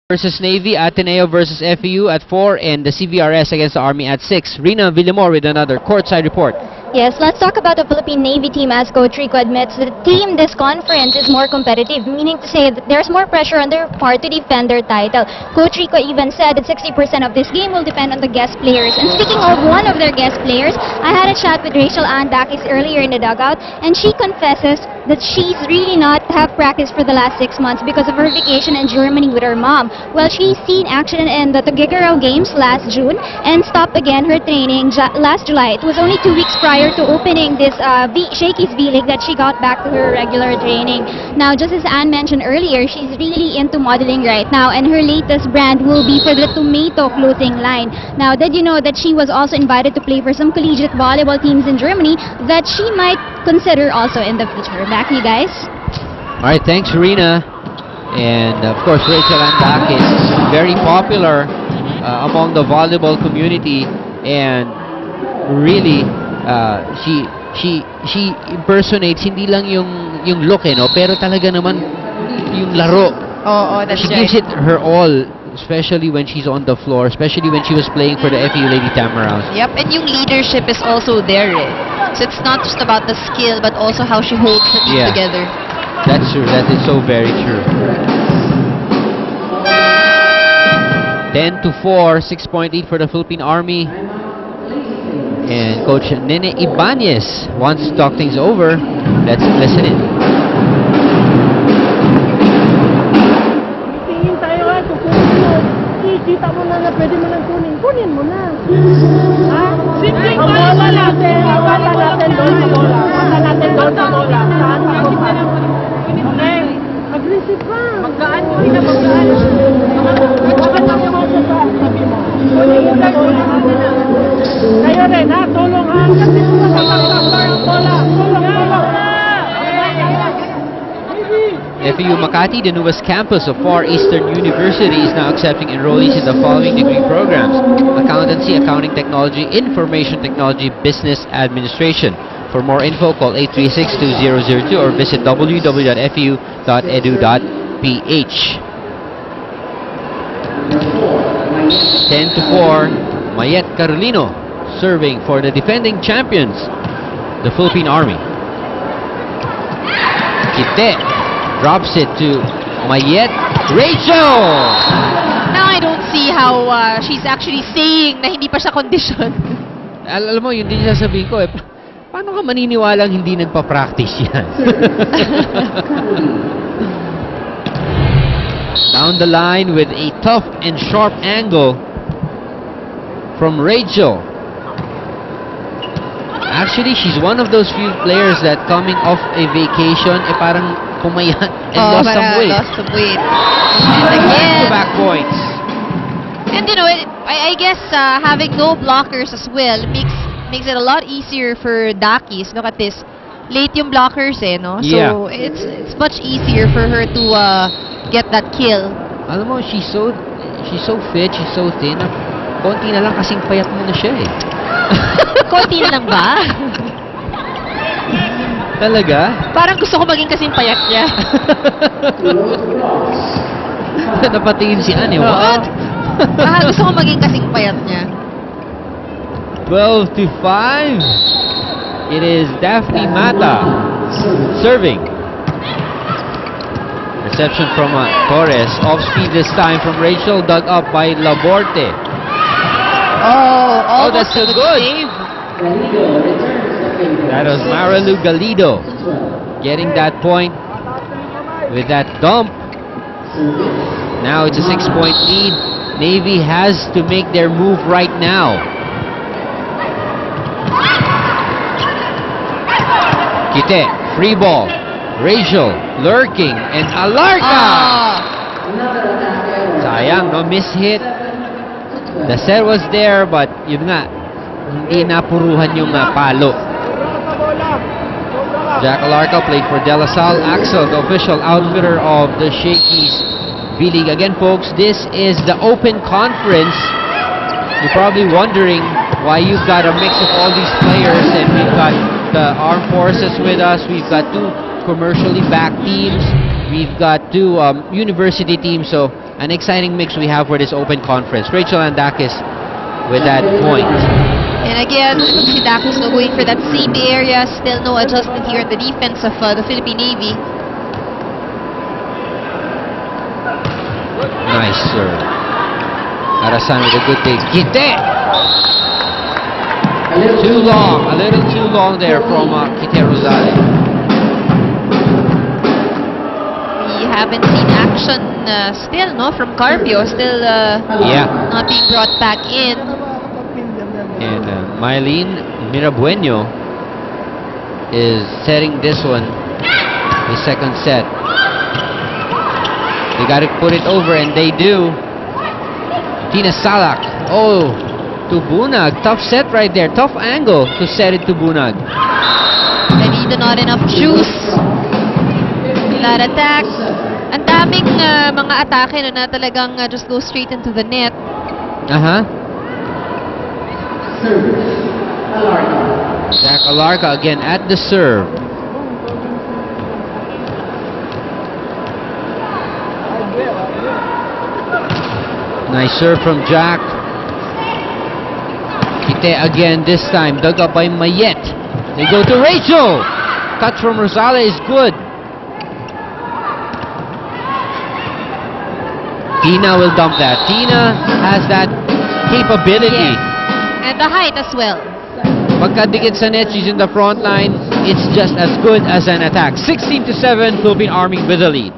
versus Navy, Ateneo versus FEU at 4, and the CVRS against the Army at 6. Rina Villamor with another courtside report. Yes, let's talk about the Philippine Navy team. As Coach Rico admits, the team this conference is more competitive, meaning to say that there's more pressure on their part to defend their title. Coach Rico even said that 60% of this game will depend on the guest players. And speaking of one of their guest players, I had a chat with Rachel Ann Dakis earlier in the dugout, and she confesses that she's really not have practiced for the last 6 months because of her vacation in Germany with her mom. Well, she's seen action in the Tuguegarao Games last June and stopped again her training last July. It was only 2 weeks prior to opening this Shakey's V-League that she got back to her regular training. Now, just as Anne mentioned earlier, she's really into modeling right now, and her latest brand will be for the Tomato clothing line. Now, did you know that she was also invited to play for some collegiate volleyball teams in Germany that she might consider also in the future? Back to you guys. Alright, thanks Rina. And of course Rachel Andak is very popular among the volleyball community, and really she impersonates hindi lang yung look no, pero talaga naman yung laro. Oh, that's she right. gives it her all, especially when she's on the floor, especially when she was playing for the FEU Lady Tamaraws. Yep, and yung leadership is also there. So it's not just about the skill, but also how she holds the team together. That's true. That is so very true. 10-4, 6-point lead for the Philippine Army. And Coach Nene Ibanez wants to talk things over. Let's listen in. Tingin tayo nga, kukunin mo. Kikita mo na pwede mo nang kunin. Kunin mo na. Ha? Simpleng ang bola natin doon sa bola. Bola natin doon sa bola. Saan sa bola? Okay. Aggressive ka. Magkaan mo. Hindi na magkaan. Bakit lang yung mga sa sabi mo? Kayo rin ha, tulong ha. Kasi mo sa bola. Tulong. FEU Makati, the newest campus of Far Eastern University, is now accepting enrollees in the following degree programs: Accountancy, Accounting Technology, Information Technology, Business Administration. For more info, call 836-2002 or visit www.feu.edu.ph. 10-4, Mayet Carolino serving for the defending champions, the Philippine Army. Kite drops it to Mayet. Rachel! Now I don't see how she's actually saying na hindi pa siya condition. Alam mo, yun din sasabihin ko paano ka maniniwalang hindi nagpa-practice yan? Down the line with a tough and sharp angle from Rachel. Actually, she's one of those few players that coming off a vacation, parang pumayat and lost some weight. Lost some weight. And again, back points. And you know, I guess having no blockers as well makes it a lot easier for Dakis. Look at this. Late yung blockers no? So it's much easier for her to get that kill. Alam mo, she's so fit, she's so thin. Konti na lang kasing payat mo na siya Konti na lang ba? Talaga? Parang gusto ko maging kasing payat niya. Napatingin si Anne, what? Gusto ko maging kasing payat niya. 12-5. It is Daphne Mata serving. Reception from Torres. Off speed this time from Rachel, dug up by Laborte. Oh, that's so good. Save. That was Marilu Galido getting that point with that dump. Now it's a 6-point lead. Navy has to make their move right now. Kite, free ball. Rachel lurking, and Alarca! Sayang, no miss hit. The set was there, but yun nga, hindi napuruhan yung palo. Jack Alarca played for De La Salle. Axel, the official outfitter of the Shakey's V-League. Again, folks, this is the Open Conference. You're probably wondering why you've got a mix of all these players, and we've got the Armed Forces with us. We've got 2 commercially backed teams. We've got 2 university teams. So an exciting mix we have for this open conference. Rachel Andakis with that point. And again, si Dakis no going for that same area. Still no adjustment here in the defense of the Philippine Navy. Nice serve. Arasan with a good take. Kite! Too long. A little too long there from Kite Rosales. We haven't seen action still, no, from Carpio. Still not being brought back in. And Mylene Mirabueno is setting this one, the second set. They got to put it over, and they do. Tina Salak. Oh, to Bunag. Tough set right there. Tough angle to set it to Bunag. Maybe not enough juice. That attack. Ang daming mga atake na talagang just go straight into the net. Jack Alarca again at the serve. Nice serve from Jack. Kite again this time. Dug up by Mayet. They go to Rachel. Touch from Rosales is good. Tina will dump that. Tina has that capability. Yes. And the height as well. Pagkadikit sa net, she's in the front line. It's just as good as an attack. 16-7, Philippine Army with the lead.